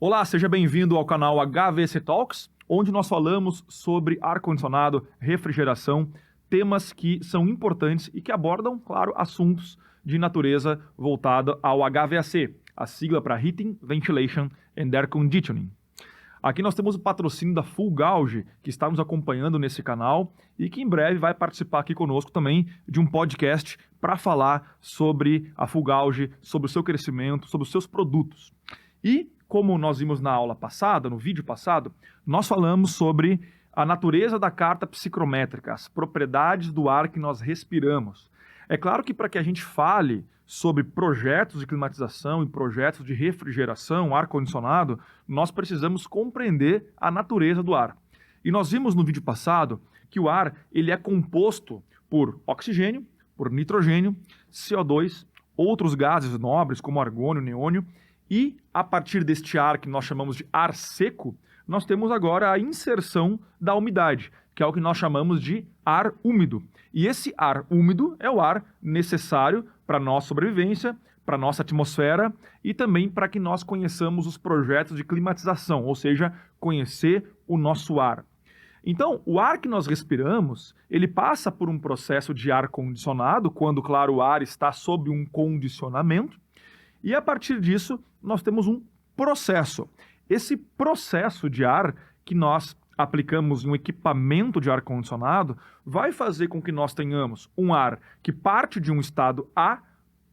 Olá, seja bem-vindo ao canal HVC Talks, onde nós falamos sobre ar-condicionado, refrigeração, temas que são importantes e que abordam, claro, assuntos de natureza voltada ao HVAC, a sigla para Heating, Ventilation and Air Conditioning. Aqui nós temos o patrocínio da Full Gauge, que está nos acompanhando nesse canal e que em breve vai participar aqui conosco também de um podcast para falar sobre a Full Gauge, sobre o seu crescimento, sobre os seus produtos. E, como nós vimos na aula passada, no vídeo passado, nós falamos sobre a natureza da carta psicrométrica, as propriedades do ar que nós respiramos. É claro que para que a gente fale sobre projetos de climatização e projetos de refrigeração, ar-condicionado, nós precisamos compreender a natureza do ar. E nós vimos no vídeo passado que o ar ele é composto por oxigênio, por nitrogênio, CO2, outros gases nobres como argônio, neônio, e a partir deste ar que nós chamamos de ar seco, nós temos agora a inserção da umidade, que é o que nós chamamos de ar úmido. E esse ar úmido é o ar necessário para a nossa sobrevivência, para a nossa atmosfera e também para que nós conheçamos os projetos de climatização, ou seja, conhecer o nosso ar. Então, o ar que nós respiramos, ele passa por um processo de ar condicionado, quando, claro, o ar está sob um condicionamento, e a partir disso, nós temos um processo. Esse processo de ar que nós aplicamos em um equipamento de ar-condicionado vai fazer com que nós tenhamos um ar que parte de um estado A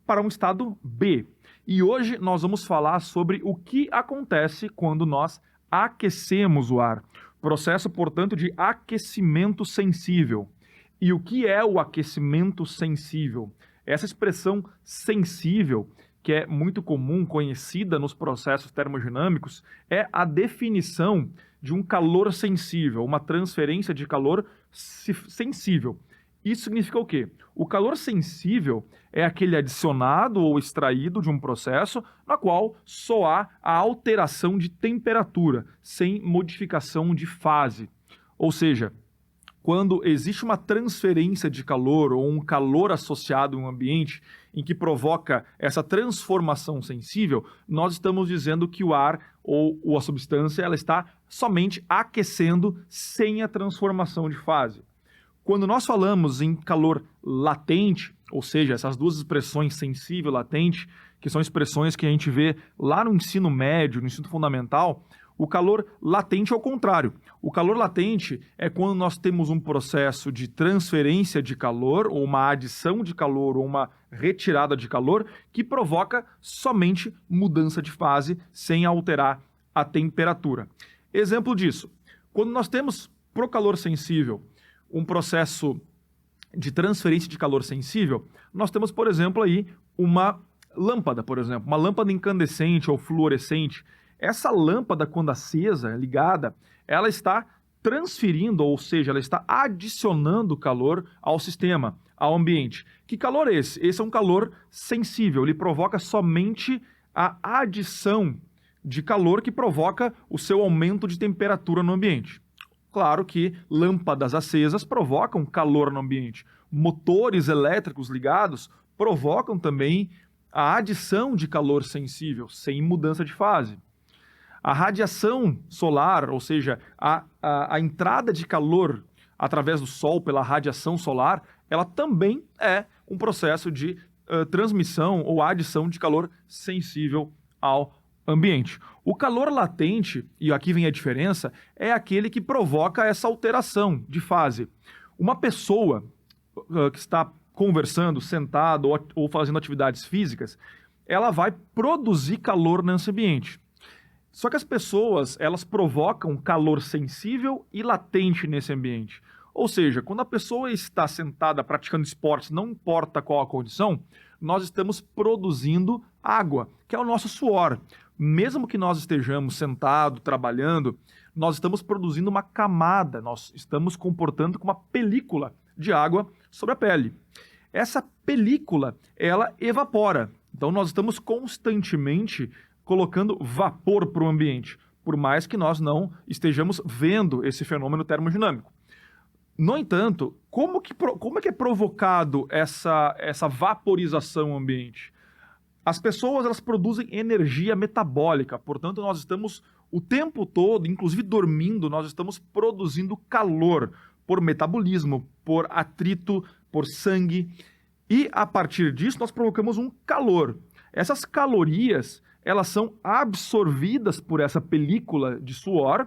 para um estado B. E hoje nós vamos falar sobre o que acontece quando nós aquecemos o ar. Processo, portanto, de aquecimento sensível. E o que é o aquecimento sensível? Essa expressão sensível, que é muito comum, conhecida nos processos termodinâmicos, é a definição de um calor sensível, uma transferência de calor sensível. Isso significa o quê? O calor sensível é aquele adicionado ou extraído de um processo na qual só há a alteração de temperatura, sem modificação de fase. Ou seja, quando existe uma transferência de calor ou um calor associado a um ambiente em que provoca essa transformação sensível, nós estamos dizendo que o ar ou a substância ela está somente aquecendo sem a transformação de fase. Quando nós falamos em calor latente, ou seja, essas duas expressões sensível e latente, que são expressões que a gente vê lá no ensino médio, no ensino fundamental, o calor latente é o contrário. O calor latente é quando nós temos um processo de transferência de calor, ou uma adição de calor, ou uma retirada de calor, que provoca somente mudança de fase, sem alterar a temperatura. Exemplo disso, quando nós temos, para o calor sensível, um processo de transferência de calor sensível, nós temos, por exemplo, aí uma lâmpada, uma lâmpada incandescente ou fluorescente. Essa lâmpada, quando acesa, ligada, ela está transferindo, ou seja, ela está adicionando calor ao sistema, ao ambiente. Que calor é esse? Esse é um calor sensível, ele provoca somente a adição de calor que provoca o seu aumento de temperatura no ambiente. Claro que lâmpadas acesas provocam calor no ambiente. Motores elétricos ligados provocam também a adição de calor sensível, sem mudança de fase. A radiação solar, ou seja, a entrada de calor através do Sol pela radiação solar, ela também é um processo de transmissão ou adição de calor sensível ao ambiente. O calor latente, e aqui vem a diferença, é aquele que provoca essa alteração de fase. Uma pessoa que está conversando, sentado ou fazendo atividades físicas, ela vai produzir calor nesse ambiente. Só que as pessoas, elas provocam calor sensível e latente nesse ambiente. Ou seja, quando a pessoa está sentada praticando esportes, não importa qual a condição, nós estamos produzindo água, que é o nosso suor. Mesmo que nós estejamos sentados, trabalhando, nós estamos produzindo uma camada, nós estamos comportando com uma película de água sobre a pele. Essa película, ela evapora. Então nós estamos constantemente colocando vapor para o ambiente, por mais que nós não estejamos vendo esse fenômeno termodinâmico. No entanto, como é que é provocado essa vaporização no ambiente? As pessoas, elas produzem energia metabólica, portanto, nós estamos o tempo todo, inclusive dormindo, nós estamos produzindo calor por metabolismo, por atrito, por sangue, e a partir disso nós provocamos um calor. Essas calorias, elas são absorvidas por essa película de suor,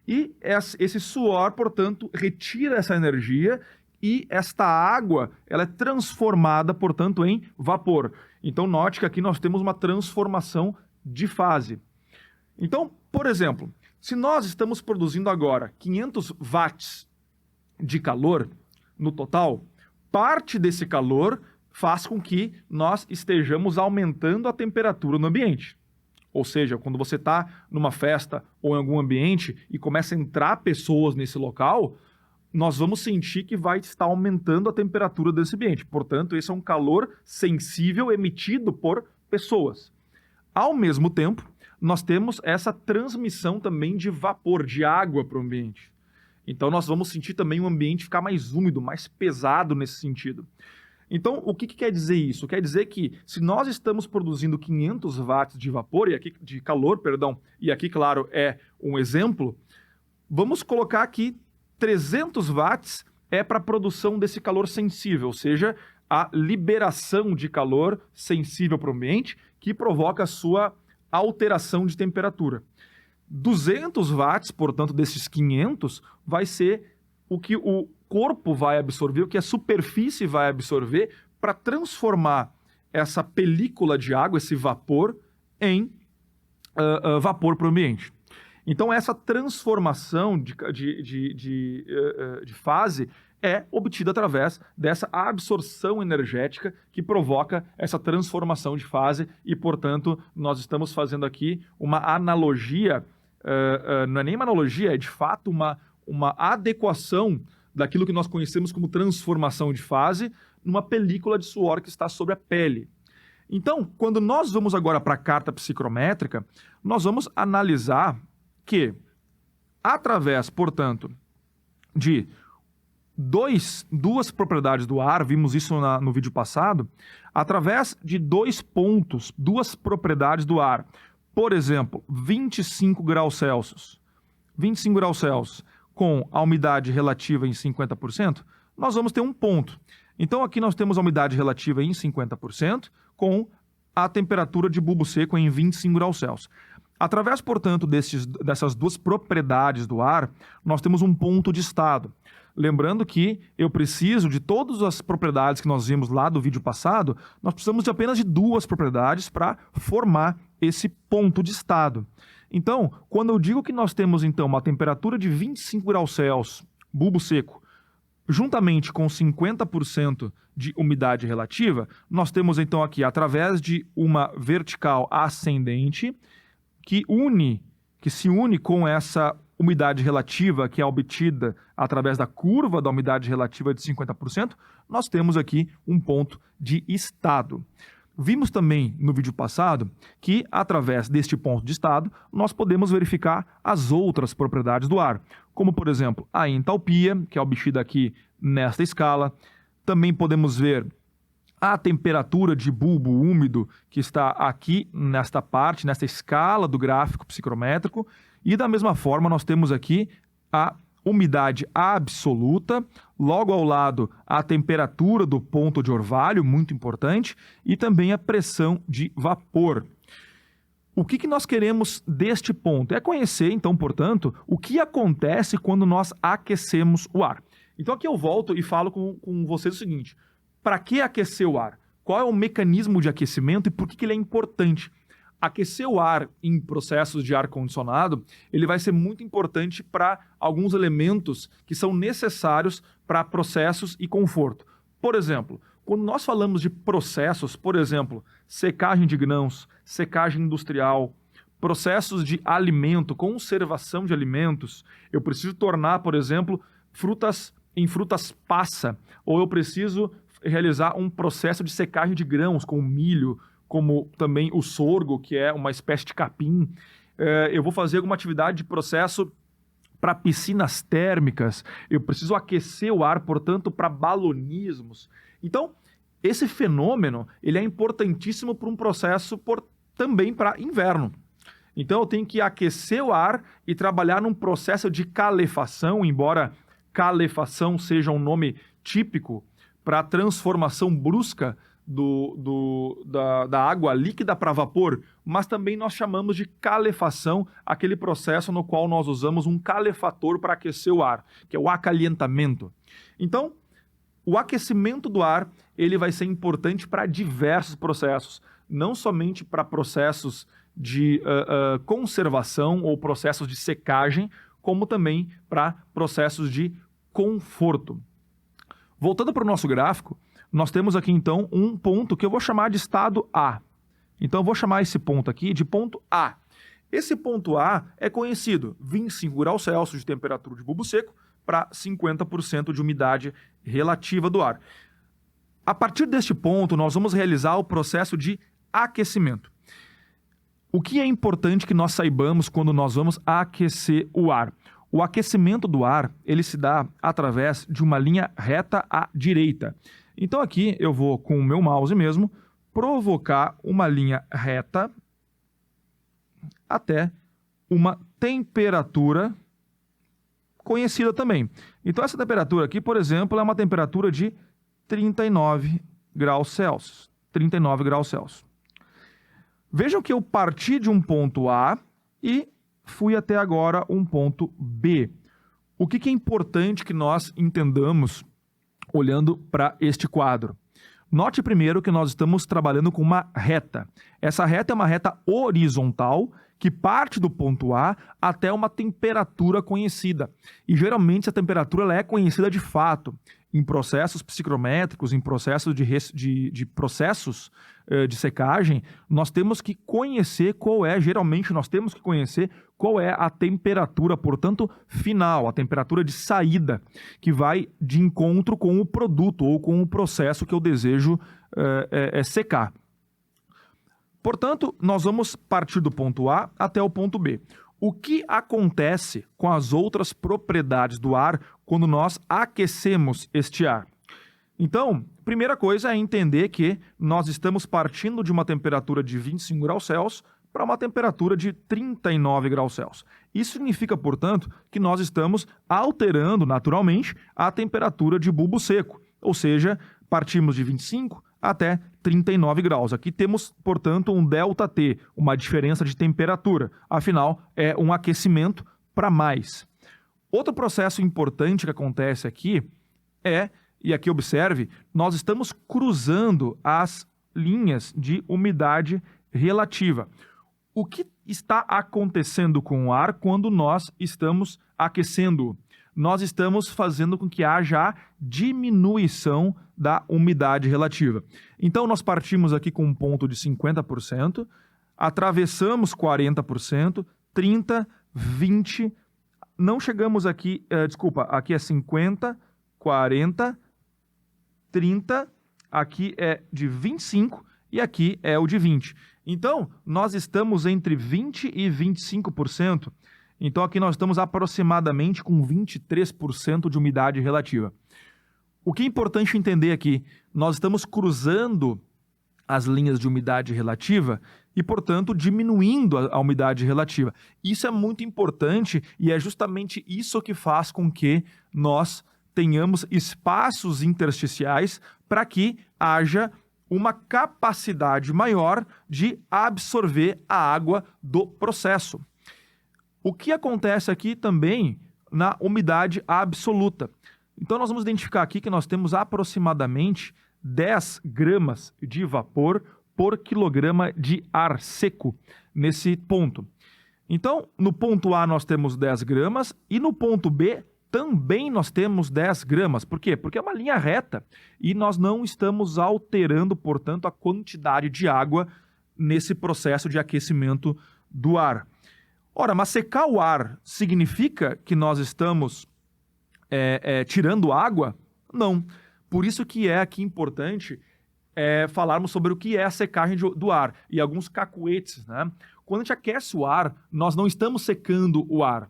e esse suor, portanto, retira essa energia e esta água, ela é transformada, portanto, em vapor. Então, note que aqui nós temos uma transformação de fase. Então, por exemplo, se nós estamos produzindo agora 500 watts de calor no total, parte desse calor faz com que nós estejamos aumentando a temperatura no ambiente. Ou seja, quando você está numa festa ou em algum ambiente e começa a entrar pessoas nesse local, nós vamos sentir que vai estar aumentando a temperatura desse ambiente. Portanto, esse é um calor sensível emitido por pessoas. Ao mesmo tempo, nós temos essa transmissão também de vapor, de água para o ambiente. Então, nós vamos sentir também o ambiente ficar mais úmido, mais pesado nesse sentido. Então, o que quer dizer isso? Quer dizer que se nós estamos produzindo 500 watts de vapor, de calor, perdão, e aqui, claro, é um exemplo, vamos colocar aqui 300 watts é para a produção desse calor sensível, ou seja, a liberação de calor sensível para o ambiente que provoca a sua alteração de temperatura. 200 watts, portanto, desses 500, vai ser o que o corpo vai absorver, o que a superfície vai absorver para transformar essa película de água, esse vapor, em vapor para o ambiente. Então, essa transformação de fase é obtida através dessa absorção energética que provoca essa transformação de fase e, portanto, nós estamos fazendo aqui uma analogia, não é nem uma analogia, é de fato uma adequação daquilo que nós conhecemos como transformação de fase numa película de suor que está sobre a pele. Então, quando nós vamos agora para a carta psicométrica, nós vamos analisar que, através, portanto, de duas propriedades do ar, vimos isso no vídeo passado, através de 2 pontos, 2 propriedades do ar, por exemplo, 25 graus Celsius. 25 graus Celsius com a umidade relativa em 50%, nós vamos ter um ponto. Então, aqui nós temos a umidade relativa em 50% com a temperatura de bulbo seco em 25 graus Celsius. Através, portanto, dessas 2 propriedades do ar, nós temos um ponto de estado. Lembrando que eu preciso de todas as propriedades que nós vimos lá do vídeo passado, nós precisamos de apenas de 2 propriedades para formar esse ponto de estado. Então, quando eu digo que nós temos então uma temperatura de 25 graus Celsius, bulbo seco, juntamente com 50% de umidade relativa, nós temos então aqui, através de uma vertical ascendente, que se une com essa umidade relativa que é obtida através da curva da umidade relativa de 50%, nós temos aqui um ponto de estado. Vimos também no vídeo passado que, através deste ponto de estado, nós podemos verificar as outras propriedades do ar, como, por exemplo, a entalpia, que é obtida aqui nesta escala. Também podemos ver a temperatura de bulbo úmido, que está aqui nesta parte, nesta escala do gráfico psicométrico. E, da mesma forma, nós temos aqui a umidade absoluta, logo ao lado a temperatura do ponto de orvalho, muito importante, e também a pressão de vapor. O que nós queremos deste ponto? É conhecer, então, portanto, o que acontece quando nós aquecemos o ar. Então aqui eu volto e falo com vocês o seguinte: para que aquecer o ar? Qual é o mecanismo de aquecimento e por que ele é importante? Aquecer o ar em processos de ar-condicionado, ele vai ser muito importante para alguns elementos que são necessários para processos e conforto. Por exemplo, quando nós falamos de processos, por exemplo, secagem de grãos, secagem industrial, processos de alimento, conservação de alimentos, eu preciso tornar, por exemplo, frutas em frutas passa, ou eu preciso realizar um processo de secagem de grãos, com milho, como também o sorgo, que é uma espécie de capim. Eu vou fazer alguma atividade de processo para piscinas térmicas, eu preciso aquecer o ar, portanto, para balonismos. Então, esse fenômeno ele é importantíssimo para um processo também para inverno. Então eu tenho que aquecer o ar e trabalhar num processo de calefação, embora calefação seja um nome típico para a transformação brusca da água líquida para vapor, mas também nós chamamos de calefação aquele processo no qual nós usamos um calefator para aquecer o ar, que é o acalhentamento. Então, o aquecimento do ar ele vai ser importante para diversos processos, não somente para processos de conservação ou processos de secagem, como também para processos de conforto. Voltando para o nosso gráfico, nós temos aqui então um ponto que eu vou chamar de estado A. Então eu vou chamar esse ponto aqui de ponto A. Esse ponto A é conhecido 25 graus Celsius de temperatura de bulbo seco para 50% de umidade relativa do ar. A partir deste ponto, nós vamos realizar o processo de aquecimento. O que é importante que nós saibamos quando nós vamos aquecer o ar? O aquecimento do ar, ele se dá através de uma linha reta à direita. Então aqui eu vou, com o meu mouse mesmo, provocar uma linha reta até uma temperatura conhecida também. Então essa temperatura aqui, por exemplo, é uma temperatura de 39 graus Celsius. 39 graus Celsius. Vejam que eu parti de um ponto A e fui até agora um ponto B. O que é importante que nós entendamos olhando para este quadro? Note primeiro que nós estamos trabalhando com uma reta. Essa reta é uma reta horizontal que parte do ponto A até uma temperatura conhecida. E geralmente essa temperatura ela é conhecida de fato. Em processos psicométricos, em processos de processos de secagem, nós temos que conhecer geralmente nós temos que conhecer qual é a temperatura, portanto, final, a temperatura de saída, que vai de encontro com o produto ou com o processo que eu desejo secar. Portanto, nós vamos partir do ponto A até o ponto B. O que acontece com as outras propriedades do ar quando nós aquecemos este ar? Então, primeira coisa é entender que nós estamos partindo de uma temperatura de 25 graus Celsius para uma temperatura de 39 graus Celsius. Isso significa, portanto, que nós estamos alterando naturalmente a temperatura de bulbo seco, ou seja, partimos de 25 até 39 graus. Aqui temos, portanto, um ΔT, uma diferença de temperatura. Afinal, é um aquecimento para mais. Outro processo importante que acontece aqui e aqui observe, nós estamos cruzando as linhas de umidade relativa. O que está acontecendo com o ar quando nós estamos aquecendo? Nós estamos fazendo com que haja a diminuição da umidade relativa. Então, nós partimos aqui com um ponto de 50%, atravessamos 40%, 30%, 20%, não chegamos aqui, aqui é 50%, 40%, 30%, aqui é de 25% e aqui é o de 20%. Então, nós estamos entre 20% e 25%. Então, aqui nós estamos aproximadamente com 23% de umidade relativa. O que é importante entender aqui, nós estamos cruzando as linhas de umidade relativa e, portanto, diminuindo a umidade relativa. Isso é muito importante e é justamente isso que faz com que nós tenhamos espaços intersticiais para que haja uma capacidade maior de absorver a água do processo. O que acontece aqui também na umidade absoluta? Então, nós vamos identificar aqui que nós temos aproximadamente 10 gramas de vapor por quilograma de ar seco nesse ponto. Então, no ponto A nós temos 10 gramas e no ponto B também nós temos 10 gramas. Por quê? Porque é uma linha reta e nós não estamos alterando, portanto, a quantidade de água nesse processo de aquecimento do ar. Ora, mas secar o ar significa que nós estamos tirando água? Não. Por isso que é aqui importante falarmos sobre o que é a secagem do ar e alguns cacuetes, né? Quando a gente aquece o ar, nós não estamos secando o ar.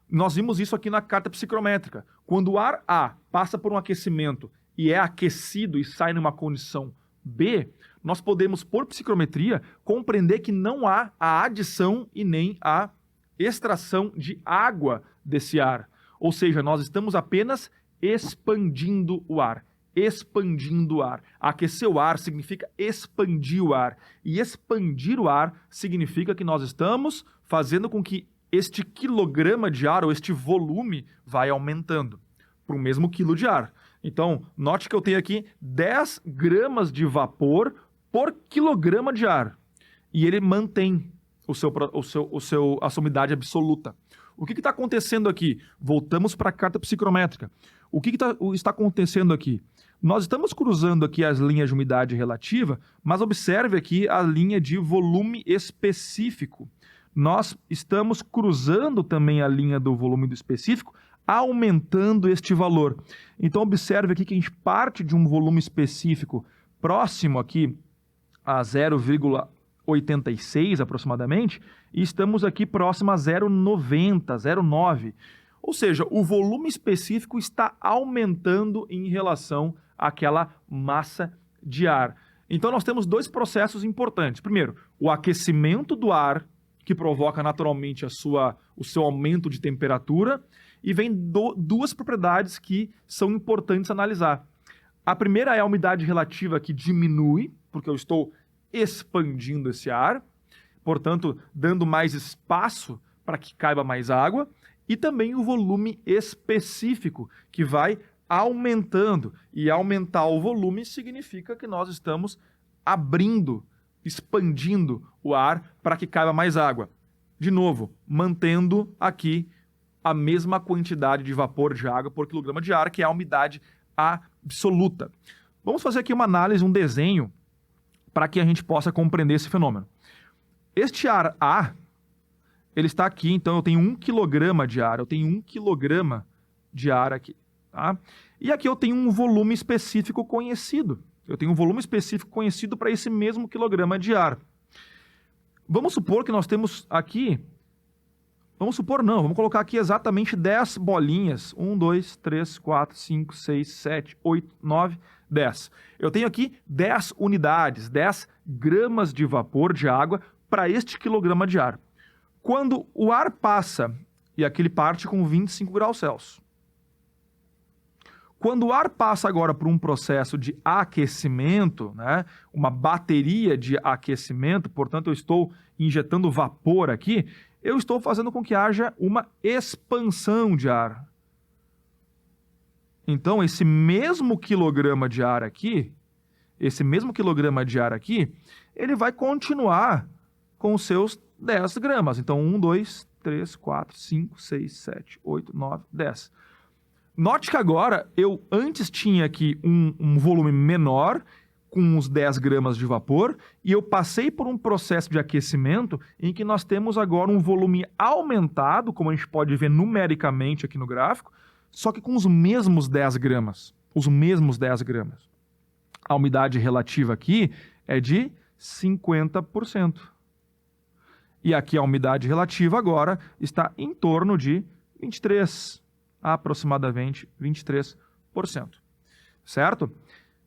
Nós vimos isso aqui na carta psicométrica. Quando o ar A passa por um aquecimento e é aquecido e sai numa condição B, nós podemos, por psicometria, compreender que não há a adição e nem a extração de água desse ar. Ou seja, nós estamos apenas expandindo o ar. Expandindo o ar. Aquecer o ar significa expandir o ar. E expandir o ar significa que nós estamos fazendo com que este quilograma de ar, ou este volume, vai aumentando para o mesmo quilo de ar. Então, note que eu tenho aqui 10 gramas de vapor por quilograma de ar. E ele mantém a sua umidade absoluta. O que está acontecendo aqui? Voltamos para a carta psicométrica. O que está acontecendo aqui? Nós estamos cruzando aqui as linhas de umidade relativa, mas observe aqui a linha de volume específico. Nós estamos cruzando também a linha do volume do específico, aumentando este valor. Então observe aqui que a gente parte de um volume específico próximo aqui a 0,86 aproximadamente, e estamos aqui próximo a 0,90, 0,9. Ou seja, o volume específico está aumentando em relação àquela massa de ar. Então nós temos dois processos importantes. Primeiro, o aquecimento do ar, que provoca naturalmente o seu aumento de temperatura, e vem duas propriedades que são importantes analisar. A primeira é a umidade relativa, que diminui, porque eu estou expandindo esse ar, portanto, dando mais espaço para que caiba mais água, e também o volume específico, que vai aumentando. E aumentar o volume significa que nós estamos abrindo, expandindo o ar para que caiba mais água. De novo, mantendo aqui a mesma quantidade de vapor de água por quilograma de ar, que é a umidade absoluta. Vamos fazer aqui uma análise, um desenho, para que a gente possa compreender esse fenômeno. Este ar A, ele está aqui, então eu tenho 1 kg de ar, eu tenho 1 kg de ar aqui. Tá? E aqui eu tenho um volume específico conhecido. Eu tenho um volume específico conhecido para esse mesmo quilograma de ar. Vamos supor que nós temos aqui... Vamos supor não, vamos colocar aqui exatamente 10 bolinhas. 1, 2, 3, 4, 5, 6, 7, 8, 9, 10. Eu tenho aqui 10 unidades, 10 gramas de vapor de água para este quilograma de ar. Quando o ar passa, e aqui ele parte com 25 graus Celsius. Quando o ar passa agora por um processo de aquecimento, né, uma bateria de aquecimento, portanto eu estou injetando vapor aqui, eu estou fazendo com que haja uma expansão de ar. Então esse mesmo quilograma de ar aqui, ele vai continuar com os seus 10 gramas. Então 1, 2, 3, 4, 5, 6, 7, 8, 9, 10. Note que agora eu antes tinha aqui um volume menor, com uns 10 gramas de vapor, e eu passei por um processo de aquecimento em que nós temos agora um volume aumentado, como a gente pode ver numericamente aqui no gráfico, só que com os mesmos 10 gramas. Os mesmos 10 gramas. A umidade relativa aqui é de 50%. E aqui a umidade relativa agora está em torno de 23%. Aproximadamente 23%, certo?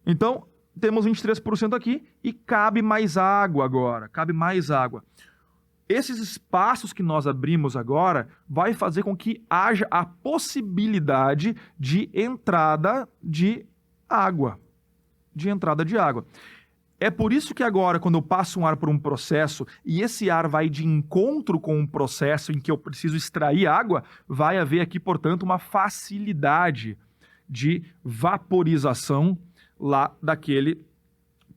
Então, temos 23% aqui e cabe mais água agora, cabe mais água. Esses espaços que nós abrimos agora vai fazer com que haja a possibilidade de entrada de água, É por isso que agora, quando eu passo um ar por um processo e esse ar vai de encontro com um processo em que eu preciso extrair água, vai haver aqui, portanto, uma facilidade de vaporização lá daquele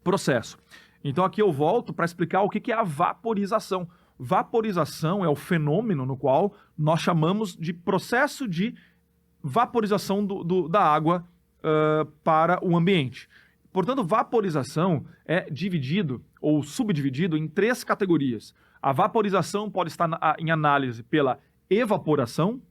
processo. Então aqui eu volto para explicar o que é a vaporização. Vaporização é o fenômeno no qual nós chamamos de processo de vaporização da água para o ambiente. Portanto, vaporização é dividido ou subdividido em 3 categorias. A vaporização pode estar em análise pela evaporação,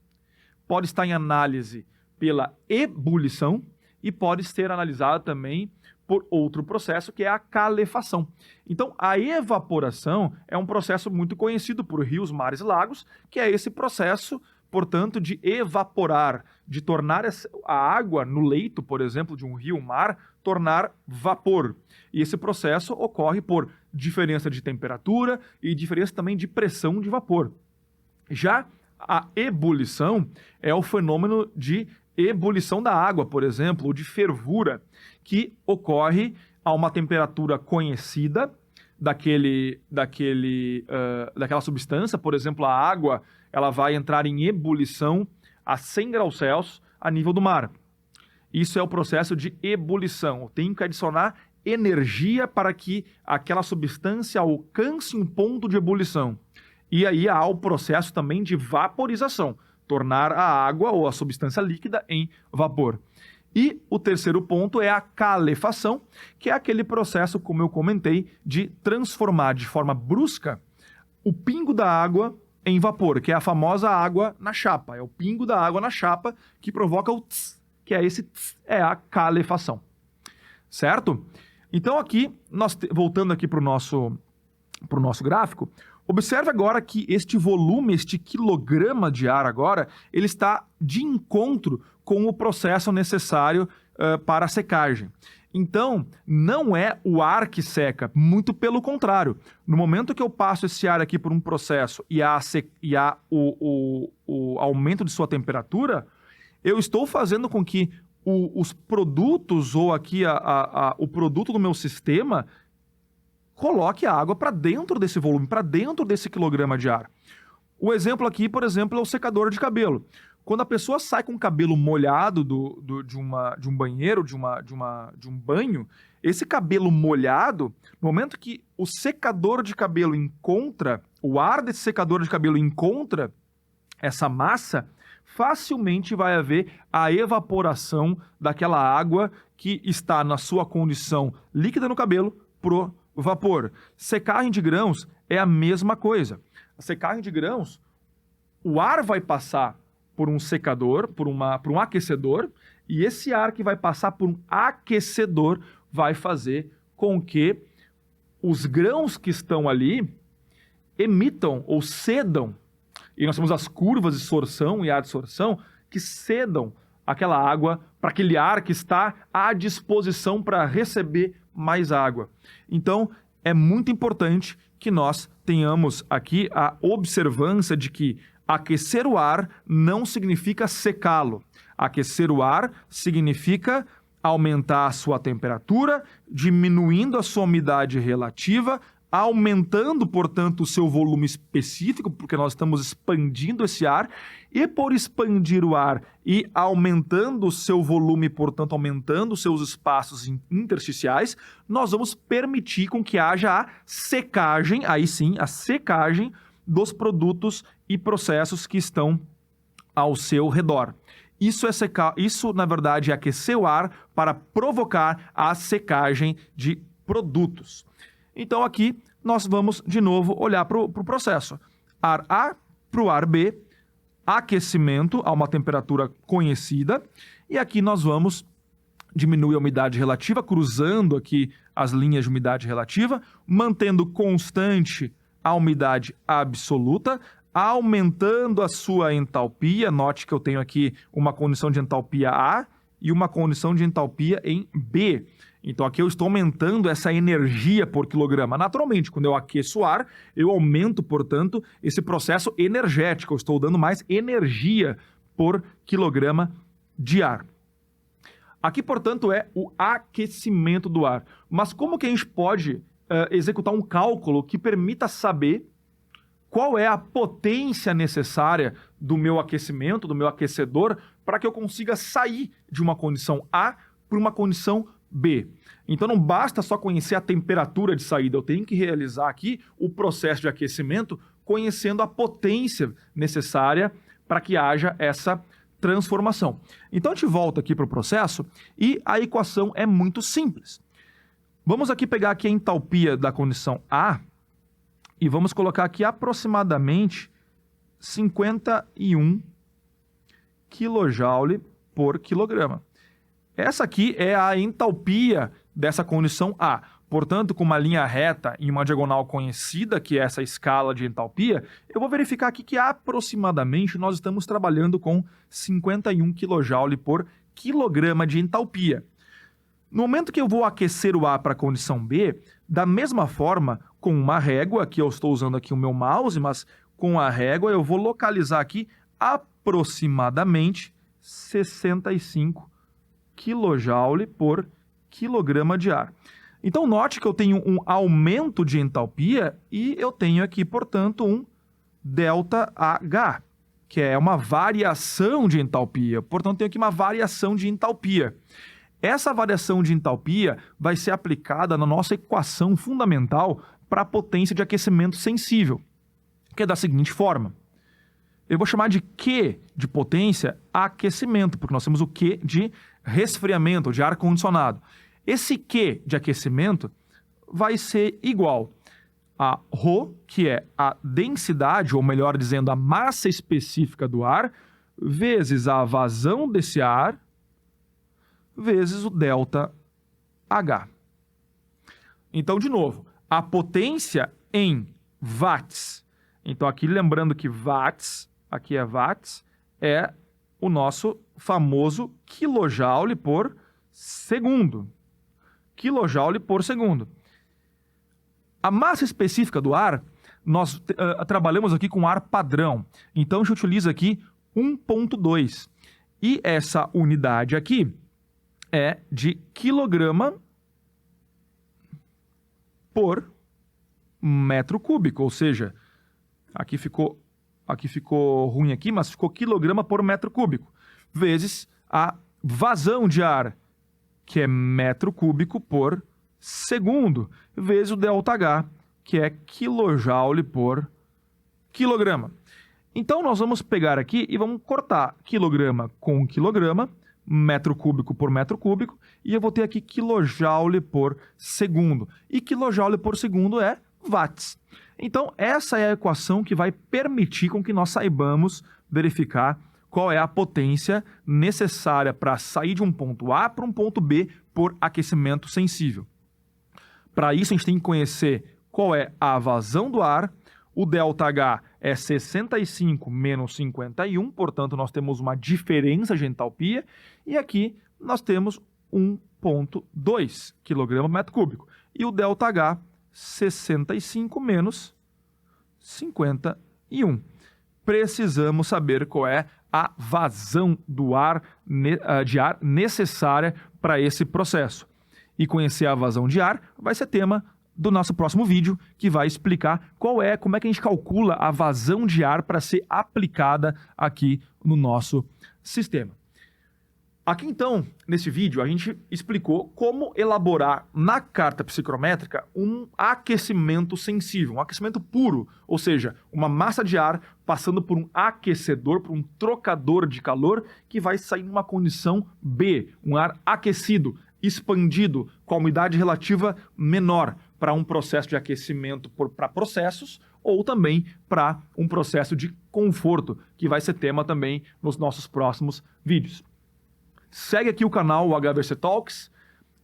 pode estar em análise pela ebulição e pode ser analisada também por outro processo, que é a calefação. Então, a evaporação é um processo muito conhecido por rios, mares e lagos, que é esse processo portanto, de evaporar, de tornar a água no leito, por exemplo, de um rio, mar, tornar vapor. E esse processo ocorre por diferença de temperatura e diferença também de pressão de vapor. Já a ebulição é o fenômeno de ebulição da água, por exemplo, ou de fervura, que ocorre a uma temperatura conhecida daquela substância. Por exemplo, a água ela vai entrar em ebulição a 100 graus Celsius a nível do mar. Isso é o processo de ebulição. Eu tenho que adicionar energia para que aquela substância alcance um ponto de ebulição. E aí há o processo também de vaporização, tornar a água ou a substância líquida em vapor. E o terceiro ponto é a calefação, que é aquele processo, como eu comentei, de transformar de forma brusca o pingo da água em vapor, que é a famosa água na chapa. É o pingo da água na chapa que provoca o tss, que é esse tss, é a calefação. Certo? Então aqui, voltando aqui para o nosso gráfico, observe agora que este volume, este quilograma de ar agora, ele está de encontro com o processo necessário para a secagem. Então, não é o ar que seca, muito pelo contrário. No momento que eu passo esse ar aqui por um processo e há o aumento de sua temperatura, eu estou fazendo com que os produtos ou aqui o produto do meu sistema coloque a água para dentro desse volume, para dentro desse quilograma de ar. O exemplo aqui, por exemplo, é o secador de cabelo. Quando a pessoa sai com o cabelo molhado de um banheiro, de um banho, esse cabelo molhado, no momento que o secador de cabelo o ar desse secador de cabelo encontra essa massa, facilmente vai haver a evaporação daquela água que está na sua condição líquida no cabelo pro vapor. Secagem de grãos é a mesma coisa. A secagem de grãos, o ar vai passar por um secador, por um aquecedor, e esse ar que vai passar por um aquecedor vai fazer com que os grãos que estão ali emitam ou cedam, e nós temos as curvas de sorção e adsorção, que cedam aquela água para aquele ar que está à disposição para receber mais água. Então, é muito importante que nós tenhamos aqui a observância de que aquecer o ar não significa secá-lo. Aquecer o ar significa aumentar a sua temperatura, diminuindo a sua umidade relativa, aumentando, portanto, o seu volume específico, porque nós estamos expandindo esse ar, e por expandir o ar e aumentando o seu volume, portanto, aumentando os seus espaços intersticiais, nós vamos permitir com que haja a secagem, aí sim, a secagem dos produtos e processos que estão ao seu redor. Isso, na verdade, é aquecer o ar para provocar a secagem de produtos. Então, aqui, nós vamos, de novo, olhar para o processo. Ar A para o ar B, aquecimento a uma temperatura conhecida, e aqui nós vamos diminuir a umidade relativa, cruzando aqui as linhas de umidade relativa, mantendo constante a umidade absoluta, aumentando a sua entalpia. Note que eu tenho aqui uma condição de entalpia A e uma condição de entalpia em B. Então aqui eu estou aumentando essa energia por quilograma. Naturalmente, quando eu aqueço o ar, eu aumento, portanto, esse processo energético. Eu estou dando mais energia por quilograma de ar. Aqui, portanto, é o aquecimento do ar. Mas como que a gente pode executar um cálculo que permita saber qual é a potência necessária do meu aquecimento, do meu aquecedor, para que eu consiga sair de uma condição A para uma condição B? Então não basta só conhecer a temperatura de saída, eu tenho que realizar aqui o processo de aquecimento conhecendo a potência necessária para que haja essa transformação. Então a gente volta aqui para o processo e a equação é muito simples. Vamos aqui pegar aqui a entalpia da condição A e vamos colocar aqui aproximadamente 51 kJ por quilograma. Essa aqui é a entalpia dessa condição A. portanto, com uma linha reta e uma diagonal conhecida, que é essa escala de entalpia, eu vou verificar aqui que aproximadamente nós estamos trabalhando com 51 kJ por quilograma de entalpia. No momento que eu vou aquecer o A para a condição B, da mesma forma, com uma régua, que eu estou usando aqui o meu mouse, mas com a régua eu vou localizar aqui aproximadamente 65 kJ por quilograma de ar. Então, note que eu tenho um aumento de entalpia e eu tenho aqui, portanto, um ΔH, que é uma variação de entalpia. Portanto, tenho aqui uma variação de entalpia. Essa variação de entalpia vai ser aplicada na nossa equação fundamental para a potência de aquecimento sensível, que é da seguinte forma. Eu vou chamar de Q de potência aquecimento, porque nós temos o Q de resfriamento, de ar-condicionado. Esse Q de aquecimento vai ser igual a ρ, que é a densidade, ou melhor dizendo, a massa específica do ar, vezes a vazão desse ar, vezes o ΔH. Então, de novo, a potência em watts. Então, aqui lembrando que watts, aqui é watts, é o nosso famoso quilojoule por segundo. Quilojoule por segundo. A massa específica do ar, nós trabalhamos aqui com ar padrão. Então, a gente utiliza aqui 1,2. E essa unidade aqui é de quilograma por metro cúbico, ou seja, aqui ficou ruim aqui, mas ficou quilograma por metro cúbico, vezes a vazão de ar, que é metro cúbico por segundo, vezes o ΔH, que é quilojoule por quilograma. Então, nós vamos pegar aqui e vamos cortar quilograma com quilograma, metro cúbico por metro cúbico, e eu vou ter aqui quilojoule por segundo. E quilojoule por segundo é watts. Então, essa é a equação que vai permitir com que nós saibamos verificar qual é a potência necessária para sair de um ponto A para um ponto B por aquecimento sensível. Para isso, a gente tem que conhecer qual é a vazão do ar. O ΔH é 65 menos 51, portanto, nós temos uma diferença de entalpia. E aqui nós temos 1,2 kg metro cúbico. E o ΔH, 65 menos 51. Precisamos saber qual é a vazão do ar, de ar necessária para esse processo. E conhecer a vazão de ar vai ser tema do nosso próximo vídeo, que vai explicar como é que a gente calcula a vazão de ar para ser aplicada aqui no nosso sistema. Aqui então, nesse vídeo, a gente explicou como elaborar na carta psicométrica um aquecimento sensível, um aquecimento puro, ou seja, uma massa de ar passando por um aquecedor, por um trocador de calor, que vai sair numa condição B, um ar aquecido, expandido, com a umidade relativa menor, para um processo de aquecimento para processos ou também para um processo de conforto, que vai ser tema também nos nossos próximos vídeos. Segue aqui o canal, o HVC Talks.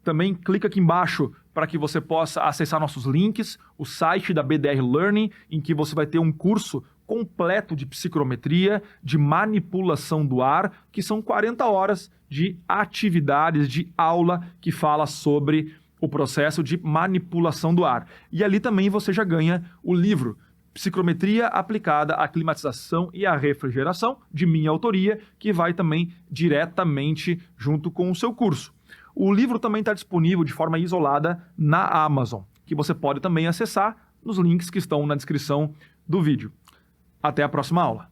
Também clica aqui embaixo para que você possa acessar nossos links, o site da BDR Learning, em que você vai ter um curso completo de psicometria, de manipulação do ar, que são 40 horas de atividades, de aula que fala sobre o processo de manipulação do ar. E ali também você já ganha o livro Psicometria aplicada à climatização e à refrigeração, de minha autoria, que vai também diretamente junto com o seu curso. O livro também está disponível de forma isolada na Amazon, que você pode também acessar nos links que estão na descrição do vídeo. Até a próxima aula.